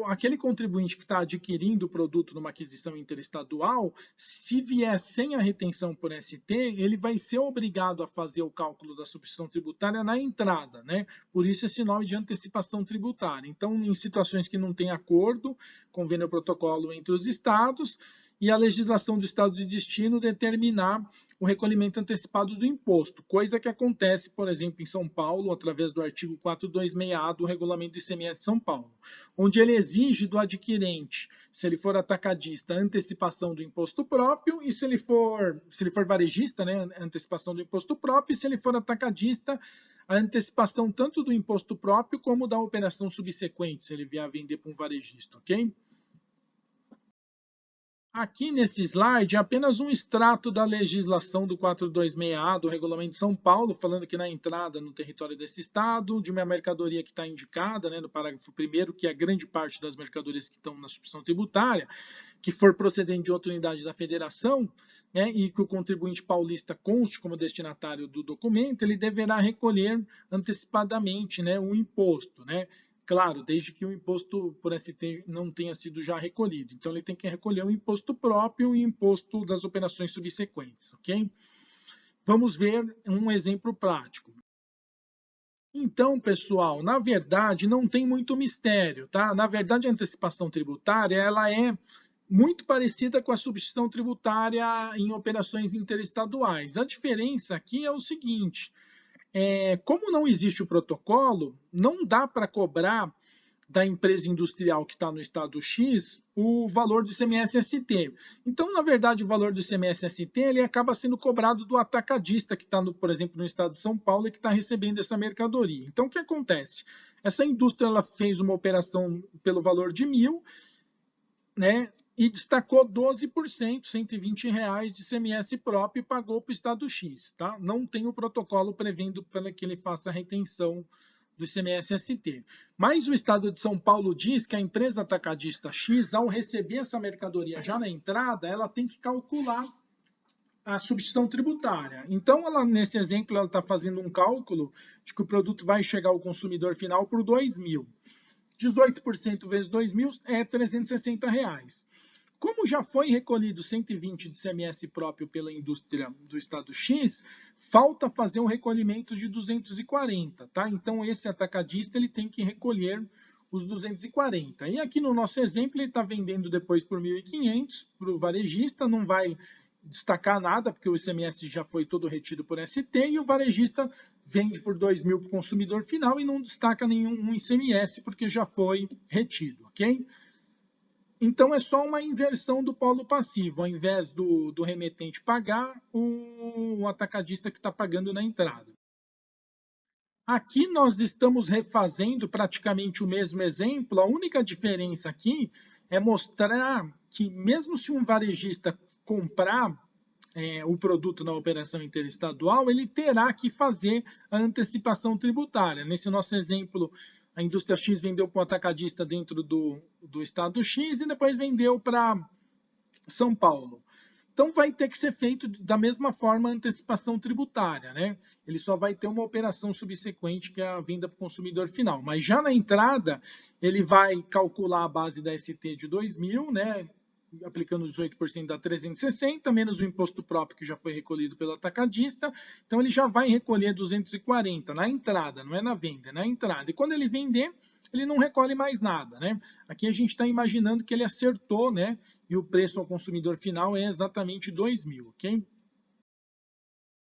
aquele contribuinte que está adquirindo o produto numa aquisição interestadual, se vier sem a retenção por ST, ele vai ser obrigado a fazer o cálculo da substituição tributária na entrada, né? Por isso esse nome de antecipação tributária. Então, em situações que não tem acordo, convênio ou protocolo entre os estados, e a legislação do estado de destino determinar o recolhimento antecipado do imposto, coisa que acontece, por exemplo, em São Paulo, através do artigo 426A do Regulamento do ICMS São Paulo, onde ele exige do adquirente, se ele for atacadista, a antecipação do imposto próprio, e se ele for varejista, né, a antecipação do imposto próprio, e se ele for atacadista, a antecipação tanto do imposto próprio como da operação subsequente, se ele vier a vender para um varejista, ok? Aqui nesse slide é apenas um extrato da legislação do 426A do Regulamento de São Paulo, falando que na entrada no território desse estado, de uma mercadoria que está indicada, né, no parágrafo 1º, que é a grande parte das mercadorias que estão na substituição tributária, que for procedente de outra unidade da federação, né, e que o contribuinte paulista conste como destinatário do documento, ele deverá recolher antecipadamente, né, o imposto, né? Claro, desde que o imposto por ST não tenha sido já recolhido. Então, ele tem que recolher o imposto próprio e o imposto das operações subsequentes, ok? Vamos ver um exemplo prático. Então, pessoal, na verdade, não tem muito mistério, tá? Na verdade, a antecipação tributária, ela é muito parecida com a substituição tributária em operações interestaduais. A diferença aqui é o seguinte, como não existe o protocolo, não dá para cobrar da empresa industrial que está no estado X o valor do ICMS-ST. Então, na verdade, o valor do ICMS-ST ele acaba sendo cobrado do atacadista que está, por exemplo, no estado de São Paulo e que está recebendo essa mercadoria. Então, o que acontece? Essa indústria ela fez uma operação pelo valor de 1.000, né? E destacou 12%, R$ 120 de ICMS próprio e pagou para o estado X. Tá? Não tem o protocolo prevendo para que ele faça a retenção do ICMS-ST. Mas o estado de São Paulo diz que a empresa atacadista X, ao receber essa mercadoria já na entrada, ela tem que calcular a substituição tributária. Então, ela, nesse exemplo, ela está fazendo um cálculo de que o produto vai chegar ao consumidor final por R$ 2.000. 18% vezes 2.000 é R$ 360. Como já foi recolhido 120 de ICMS próprio pela indústria do estado X, falta fazer um recolhimento de 240, tá? Então esse atacadista ele tem que recolher os 240. E aqui no nosso exemplo ele está vendendo depois por 1.500 para o varejista, não vai destacar nada, porque o ICMS já foi todo retido por ST, e o varejista vende por 2.000 para o consumidor final e não destaca nenhum ICMS, porque já foi retido, ok? Então, é só uma inversão do polo passivo. Ao invés do remetente pagar, o atacadista que está pagando na entrada. Aqui nós estamos refazendo praticamente o mesmo exemplo. A única diferença aqui é mostrar que mesmo se um varejista comprar o produto na operação interestadual, ele terá que fazer a antecipação tributária. Nesse nosso exemplo, a indústria X vendeu para o atacadista dentro do estado X e depois vendeu para São Paulo. Então, vai ter que ser feito da mesma forma a antecipação tributária, né? Ele só vai ter uma operação subsequente, que é a venda para o consumidor final. Mas já na entrada, ele vai calcular a base da ST de 2.000, né? Aplicando 18% da 360, menos o imposto próprio que já foi recolhido pelo atacadista. Então, ele já vai recolher 240 na entrada, não é na venda, é na entrada. E quando ele vender, ele não recolhe mais nada, né? Aqui a gente está imaginando que ele acertou, né? E o preço ao consumidor final é exatamente 2.000, ok?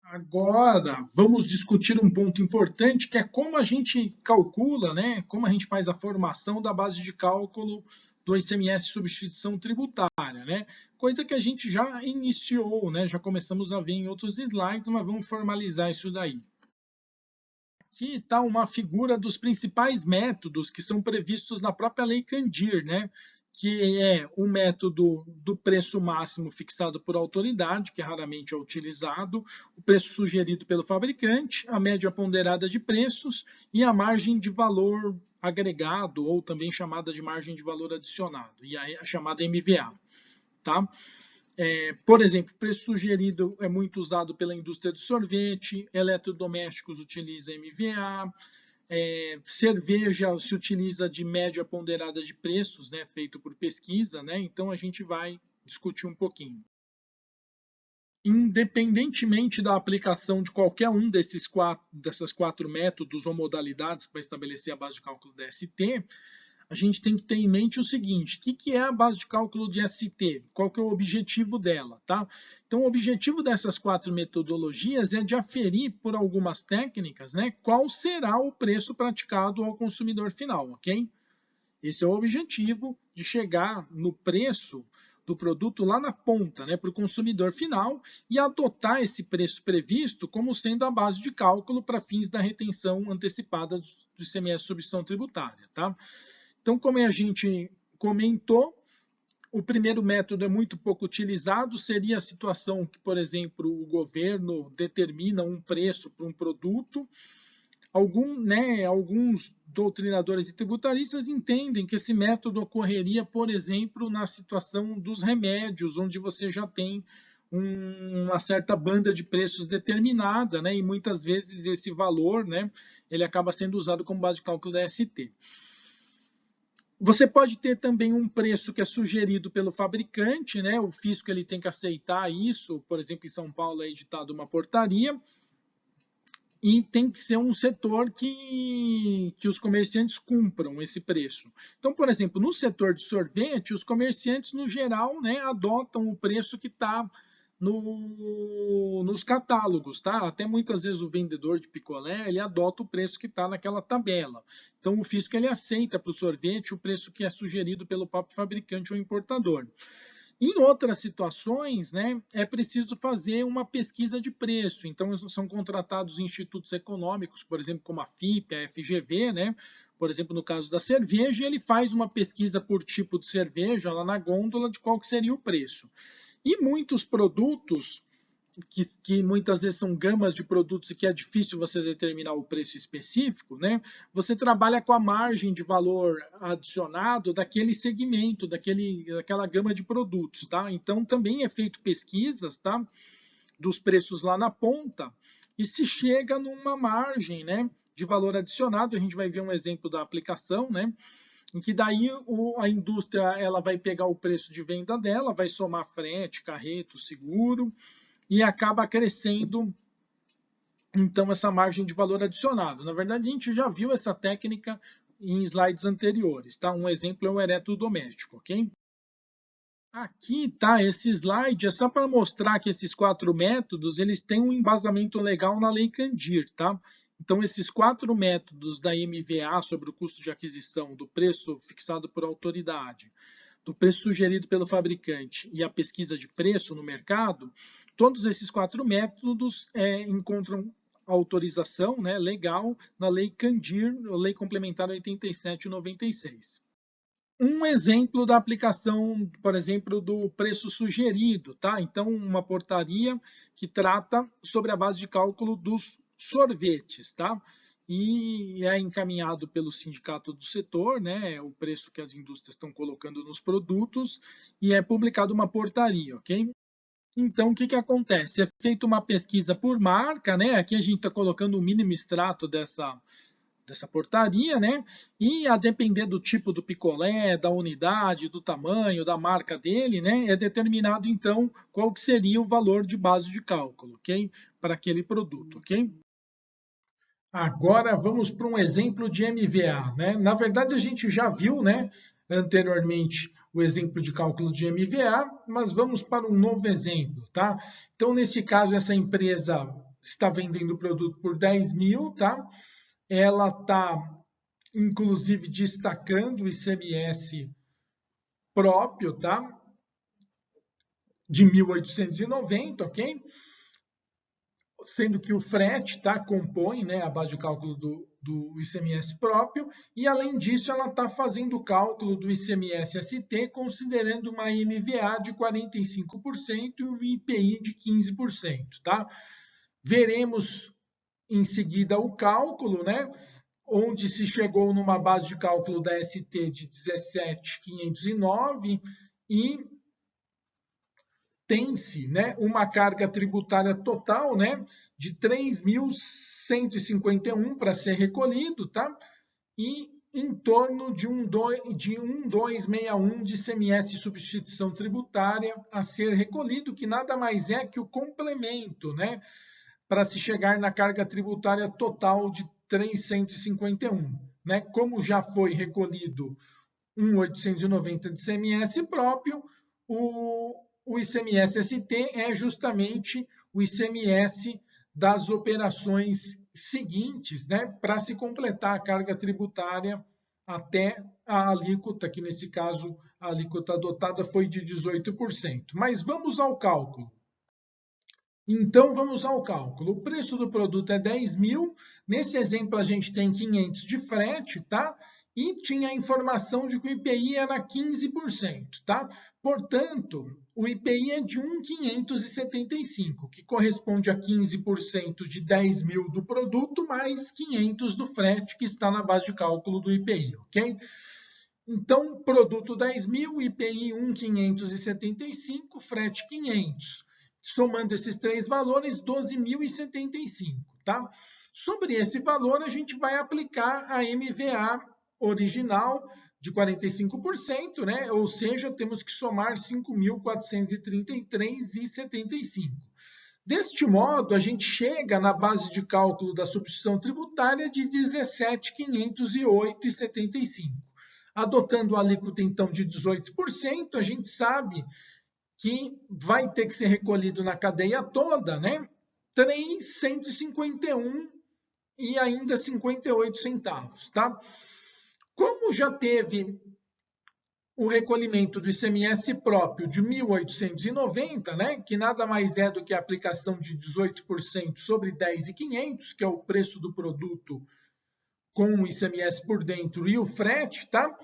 Agora, vamos discutir um ponto importante, que é como a gente calcula, né? Como a gente faz a formação da base de cálculo do ICMS substituição tributária, né? Coisa que a gente já iniciou, né? Já começamos a ver em outros slides, mas vamos formalizar isso daí. Aqui está uma figura dos principais métodos que são previstos na própria Lei Candir, né? Que é o método do preço máximo fixado por autoridade, que raramente é utilizado, o preço sugerido pelo fabricante, a média ponderada de preços e a margem de valor agregado, ou também chamada de margem de valor adicionado, e a chamada MVA. Tá? Por exemplo, o preço sugerido é muito usado pela indústria de sorvete, eletrodomésticos utiliza MVA, cerveja se utiliza de média ponderada de preços, né, feito por pesquisa, né, então a gente vai discutir um pouquinho. Independentemente da aplicação de qualquer um dessas quatro métodos ou modalidades para estabelecer a base de cálculo da ST, a gente tem que ter em mente o seguinte: o que é a base de cálculo de ST? Qual que é o objetivo dela? Tá? Então, o objetivo dessas quatro metodologias é de aferir por algumas técnicas, né, qual será o preço praticado ao consumidor final, ok? Esse é o objetivo de chegar no preço do produto lá na ponta, né, para o consumidor final, e adotar esse preço previsto como sendo a base de cálculo para fins da retenção antecipada do ICMS substituição tributária. Tá? Então, como a gente comentou, o primeiro método é muito pouco utilizado, seria a situação que, por exemplo, o governo determina um preço para um produto. Alguns doutrinadores e tributaristas entendem que esse método ocorreria, por exemplo, na situação dos remédios, onde você já tem uma certa banda de preços determinada, né, e muitas vezes esse valor, né, ele acaba sendo usado como base de cálculo da ST. Você pode ter também um preço que é sugerido pelo fabricante, né? O fisco ele tem que aceitar isso. Por exemplo, em São Paulo é editada uma portaria e tem que ser um setor que os comerciantes cumpram esse preço. Então, por exemplo, no setor de sorvete, os comerciantes, no geral, né, adotam o preço que está nos catálogos, tá? Até muitas vezes o vendedor de picolé, ele adota o preço que está naquela tabela. Então, o fisco ele aceita para o sorvete o preço que é sugerido pelo próprio fabricante ou importador. Em outras situações, né, é preciso fazer uma pesquisa de preço. Então, são contratados institutos econômicos, por exemplo, como a FIPE, a FGV, né? Por exemplo, no caso da cerveja, ele faz uma pesquisa por tipo de cerveja lá na gôndola de qual que seria o preço. E muitos produtos, que muitas vezes são gamas de produtos e que é difícil você determinar o preço específico, né? Você trabalha com a margem de valor adicionado daquele segmento, daquela gama de produtos, tá? Então também é feito pesquisas, tá? Dos preços lá na ponta e se chega numa margem, né? De valor adicionado. A gente vai ver um exemplo da aplicação, né? Em que daí a indústria ela vai pegar o preço de venda dela, vai somar frete, carreto, seguro, e acaba crescendo, então, essa margem de valor adicionado. Na verdade, a gente já viu essa técnica em slides anteriores. Tá? Um exemplo é o eletrodoméstico, ok? Aqui, tá, esse slide é só para mostrar que esses 4 métodos, eles têm um embasamento legal na Lei Candir, tá? Então, esses 4 métodos da MVA sobre o custo de aquisição, do preço fixado por autoridade, do preço sugerido pelo fabricante e a pesquisa de preço no mercado, todos esses 4 métodos encontram autorização, né, legal na Lei Candir, Lei Complementar 87 e 96. Um exemplo da aplicação, por exemplo, do preço sugerido, tá? Então, uma portaria que trata sobre a base de cálculo dos sorvetes, tá? E é encaminhado pelo sindicato do setor, né? O preço que as indústrias estão colocando nos produtos e é publicada uma portaria, ok? Então, o que que acontece? É feita uma pesquisa por marca, né? Aqui a gente está colocando o mínimo extrato dessa portaria, né? E a depender do tipo do picolé, da unidade, do tamanho, da marca dele, né? É determinado então qual que seria o valor de base de cálculo, ok? Para aquele produto, ok? Agora vamos para um exemplo de MVA, né? Na verdade a gente já viu, né? Anteriormente o exemplo de cálculo de MVA, mas vamos para um novo exemplo, tá? Então nesse caso essa empresa está vendendo o produto por 10 mil, tá? Ela está inclusive destacando o ICMS próprio, tá? De 1.890, ok? Sendo que o frete tá, compõe, né, a base de cálculo do ICMS próprio, e além disso ela está fazendo o cálculo do ICMS-ST considerando uma MVA de 45% e o IPI de 15%, tá? Veremos em seguida o cálculo, né? Onde se chegou numa base de cálculo da ST de 17.509 e tem-se, né, uma carga tributária total, né, de 3.151 para ser recolhido, tá? E em torno de 1.261 de ICMS substituição tributária a ser recolhido, que nada mais é que o complemento, né, para se chegar na carga tributária total de 351, né? Como já foi recolhido 1.890 de ICMS próprio, o ICMS-ST é justamente o ICMS das operações seguintes, né, para se completar a carga tributária até a alíquota, que nesse caso a alíquota adotada foi de 18%. Mas vamos ao cálculo. Então, vamos ao cálculo. O preço do produto é 10 mil. Nesse exemplo, a gente tem 500 de frete, tá? E tinha a informação de que o IPI era 15%, tá? Portanto, o IPI é de 1.575, que corresponde a 15% de 10 mil do produto, mais 500 do frete, que está na base de cálculo do IPI, ok? Então, produto 10 mil, IPI 1.575, frete 500. Somando esses três valores, 12.075, tá? Sobre esse valor, a gente vai aplicar a MVA original de 45%, né? Ou seja, temos que somar 5.433,75. Deste modo, a gente chega na base de cálculo da substituição tributária de 17.508,75. Adotando a alíquota, então, de 18%, a gente sabe que vai ter que ser recolhido na cadeia toda, né? 351 e ainda 58 centavos, tá? Como já teve o recolhimento do ICMS próprio de 1.890, né, que nada mais é do que a aplicação de 18% sobre 10.500, que é o preço do produto com o ICMS por dentro e o frete, tá?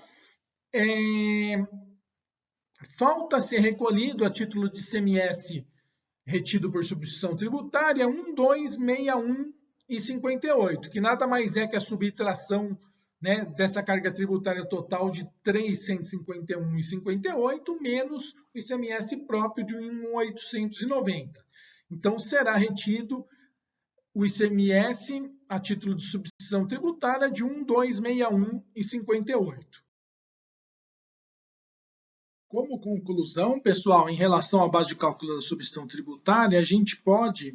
Falta ser recolhido a título de ICMS retido por substituição tributária 1.261,58, que nada mais é que a subtração, né, dessa carga tributária total de 351,58 menos o ICMS próprio de 1.890. Então, será retido o ICMS a título de substituição tributária de 1.261,58. Como conclusão, pessoal, em relação à base de cálculo da substituição tributária, a gente pode,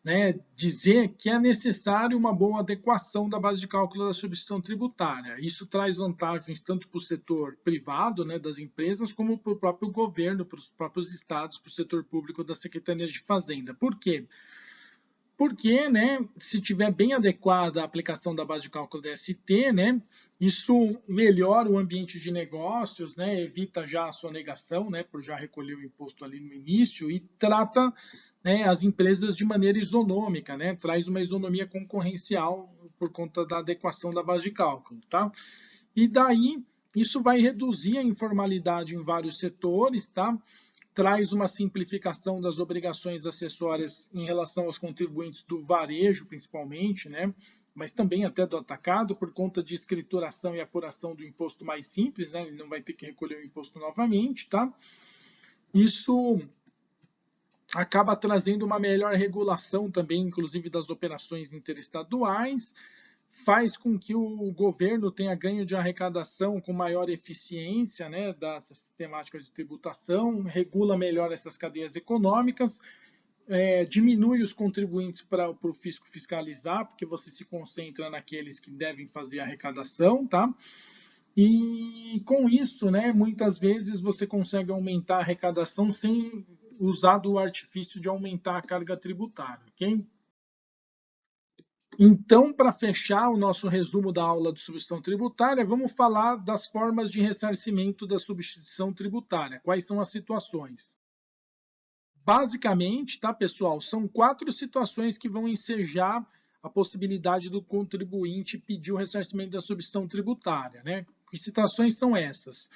né, dizer que é necessário uma boa adequação da base de cálculo da substituição tributária. Isso traz vantagens tanto para o setor privado, né, das empresas, como para o próprio governo, para os próprios estados, para o setor público das secretarias de Fazenda. Por quê? Porque, né, se tiver bem adequada a aplicação da base de cálculo da ST, né, isso melhora o ambiente de negócios, né, evita já a sonegação, né, por já recolher o imposto ali no início e trata, né, as empresas de maneira isonômica, né, traz uma isonomia concorrencial por conta da adequação da base de cálculo, tá? E daí isso vai reduzir a informalidade em vários setores, tá? Traz uma simplificação das obrigações acessórias em relação aos contribuintes do varejo, principalmente, né? Mas também até do atacado, por conta de escrituração e apuração do imposto mais simples, né? Ele não vai ter que recolher o imposto novamente, tá? Isso acaba trazendo uma melhor regulação também, inclusive das operações interestaduais, faz com que o governo tenha ganho de arrecadação com maior eficiência, né, das sistemáticas de tributação, regula melhor essas cadeias econômicas, diminui os contribuintes para o fisco fiscalizar, porque você se concentra naqueles que devem fazer a arrecadação, tá? E com isso, né, muitas vezes você consegue aumentar a arrecadação sem usar do artifício de aumentar a carga tributária, ok? Então, para fechar o nosso resumo da aula de substituição tributária, vamos falar das formas de ressarcimento da substituição tributária. Quais são as situações? Basicamente, tá, pessoal, são 4 situações que vão ensejar a possibilidade do contribuinte pedir o ressarcimento da substituição tributária, né? Que situações são essas?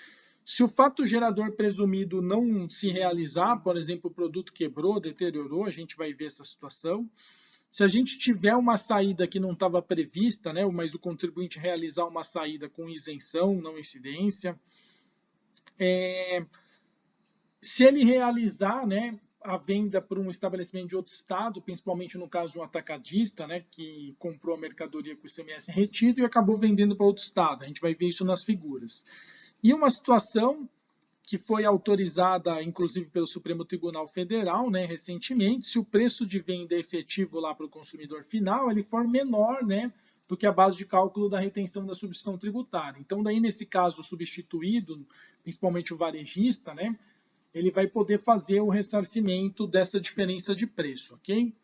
Se o fato gerador presumido não se realizar, por exemplo, o produto quebrou, deteriorou, a gente vai ver essa situação. Se a gente tiver uma saída que não estava prevista, né, mas o contribuinte realizar uma saída com isenção, não incidência. Se ele realizar, né, a venda para um estabelecimento de outro estado, principalmente no caso de um atacadista, né, que comprou a mercadoria com o ICMS retido e acabou vendendo para outro estado. A gente vai ver isso nas figuras. E uma situação que foi autorizada, inclusive, pelo Supremo Tribunal Federal, né, recentemente, se o preço de venda efetivo lá para o consumidor final ele for menor, né, do que a base de cálculo da retenção da substituição tributária. Então, daí, nesse caso, o substituído, principalmente o varejista, né, ele vai poder fazer o ressarcimento dessa diferença de preço, ok?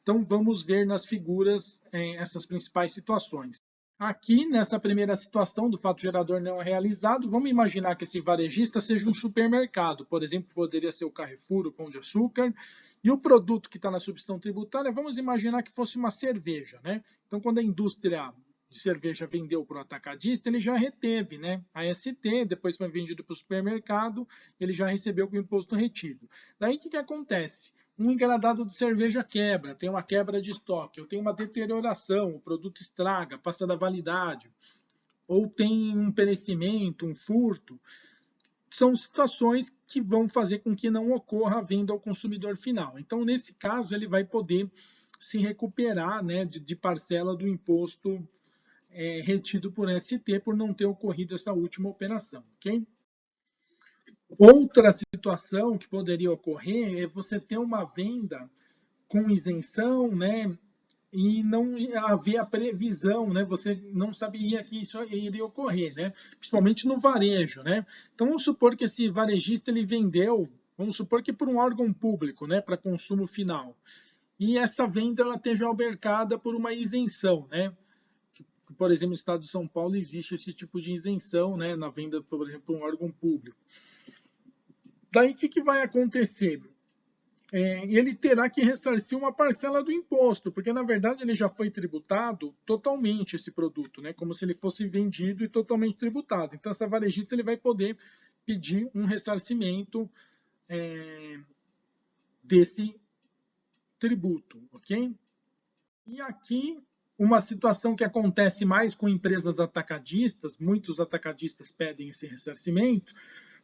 Então, vamos ver nas figuras essas principais situações. Aqui, nessa primeira situação do fato gerador não realizado, vamos imaginar que esse varejista seja um supermercado, por exemplo, poderia ser o Carrefour, o Pão de Açúcar, e o produto que está na substituição tributária, vamos imaginar que fosse uma cerveja, né? Então, quando a indústria de cerveja vendeu para o atacadista, ele já reteve, né, a ST, depois foi vendido para o supermercado, ele já recebeu com o imposto retido. Daí, o que acontece? Um engradado de cerveja quebra, tem uma quebra de estoque, ou tem uma deterioração, o produto estraga, passa da validade, ou tem um perecimento, um furto. São situações que vão fazer com que não ocorra a venda ao consumidor final. Então, nesse caso, ele vai poder se recuperar, né, de parcela do imposto retido por ST por não ter ocorrido essa última operação, ok? Outra situação que poderia ocorrer é você ter uma venda com isenção, né? E não haver a previsão, né? Você não sabia que isso iria ocorrer, né? Principalmente no varejo, né? Então vamos supor que esse varejista ele vendeu, vamos supor que por um órgão público, né? Para consumo final. E essa venda ela esteja albergada por uma isenção, né? Por exemplo, no estado de São Paulo existe esse tipo de isenção, né? Na venda, por exemplo, para um órgão público. Daí o que vai acontecer? Ele terá que ressarcir uma parcela do imposto, porque na verdade ele já foi tributado totalmente esse produto, né? Como se ele fosse vendido e totalmente tributado. Então, essa varejista ele vai poder pedir um ressarcimento desse tributo, ok? E aqui uma situação que acontece mais com empresas atacadistas, muitos atacadistas pedem esse ressarcimento.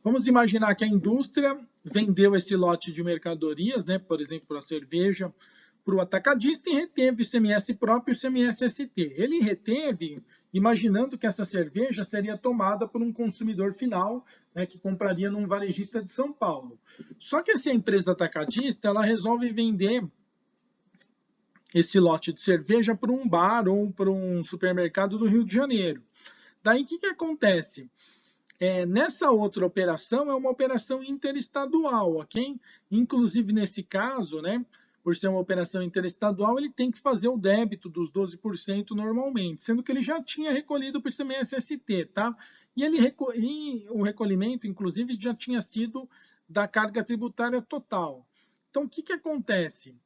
Vamos imaginar que a indústria vendeu esse lote de mercadorias, né, por exemplo, a cerveja, para o atacadista e reteve o ICMS próprio e o ICMS ST. Ele reteve imaginando que essa cerveja seria tomada por um consumidor final, né, que compraria num varejista de São Paulo. Só que essa empresa atacadista ela resolve vender esse lote de cerveja para um bar ou para um supermercado do Rio de Janeiro. Daí, o que acontece? Nessa outra operação, é uma operação interestadual, ok? Inclusive, nesse caso, né, por ser uma operação interestadual, ele tem que fazer o débito dos 12% normalmente, sendo que ele já tinha recolhido para o ICMS-ST, tá? E o recolhimento, inclusive, já tinha sido da carga tributária total. Então, o que acontece?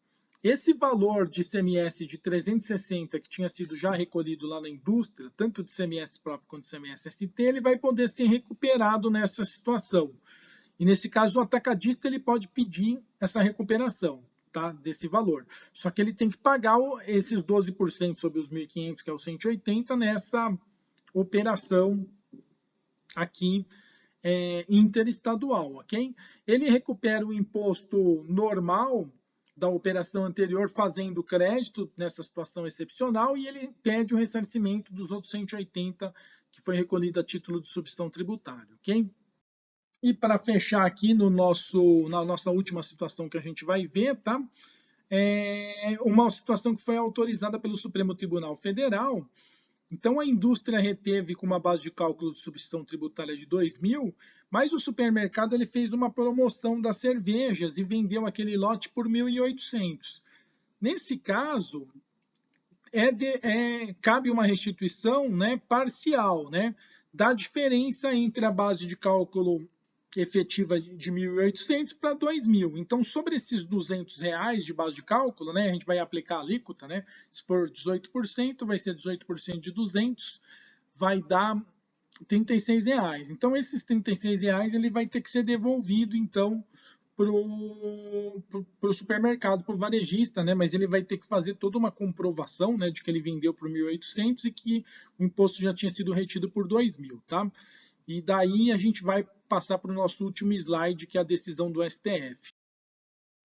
Esse valor de ICMS de 360 que tinha sido já recolhido lá na indústria, tanto de ICMS próprio quanto de ICMS-ST, ele vai poder ser recuperado nessa situação. E nesse caso, o atacadista ele pode pedir essa recuperação, tá, desse valor. Só que ele tem que pagar esses 12% sobre os 1.500, que é o 180, nessa operação aqui interestadual, ok? Ele recupera o imposto normal da operação anterior fazendo crédito nessa situação excepcional e ele pede o ressarcimento dos outros 180 que foi recolhido a título de substituição tributária, ok? E para fechar aqui na nossa última situação que a gente vai ver, tá? Uma situação que foi autorizada pelo Supremo Tribunal Federal. Então, a indústria reteve com uma base de cálculo de substituição tributária de 2.000, mas o supermercado ele fez uma promoção das cervejas e vendeu aquele lote por 1.800. Nesse caso, cabe uma restituição, né, parcial, né, da diferença entre a base de cálculo efetiva de 1.800 para 2.000. Então, sobre esses R$ 200 de base de cálculo, né, a gente vai aplicar a alíquota, né? Se for 18%, vai ser 18% de 200, vai dar R$ 36. Então, esses R$ 36 ele vai ter que ser devolvido, então, para o supermercado, para o varejista, né? Mas ele vai ter que fazer toda uma comprovação, né, de que ele vendeu por 1.800 e que o imposto já tinha sido retido por 2.000, tá? E daí a gente vai passar para o nosso último slide, que é a decisão do STF.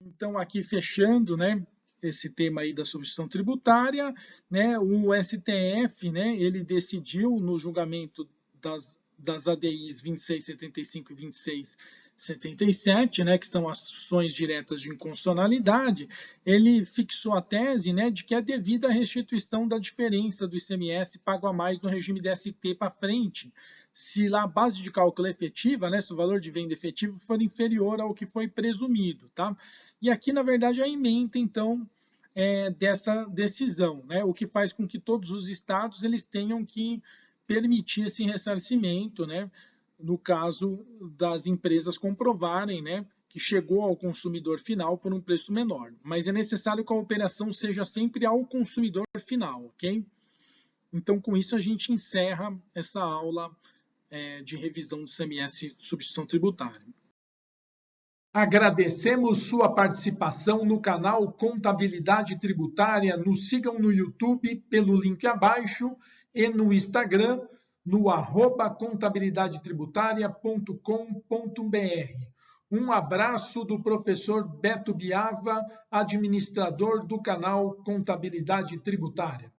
Então, aqui fechando, né, esse tema aí da substituição tributária, né, o STF, né, ele decidiu no julgamento das ADIs 2675 e 2677, né, que são ações diretas de inconstitucionalidade, ele fixou a tese, né, de que é devida a restituição da diferença do ICMS pago a mais no regime DST para frente, se lá a base de cálculo efetiva, né, se o valor de venda efetivo for inferior ao que foi presumido, tá? E aqui, na verdade, a ementa, então, dessa decisão, né, o que faz com que todos os estados eles tenham que permitir esse ressarcimento, né, no caso das empresas comprovarem, né, que chegou ao consumidor final por um preço menor. Mas é necessário que a operação seja sempre ao consumidor final, ok? Então, com isso, a gente encerra essa aula de revisão do ICMS substituição tributária. Agradecemos sua participação no canal Contabilidade Tributária. Nos sigam no YouTube pelo link abaixo e no Instagram no @contabilidadetributaria.com.br. Um abraço do professor Beto Biava, administrador do canal Contabilidade Tributária.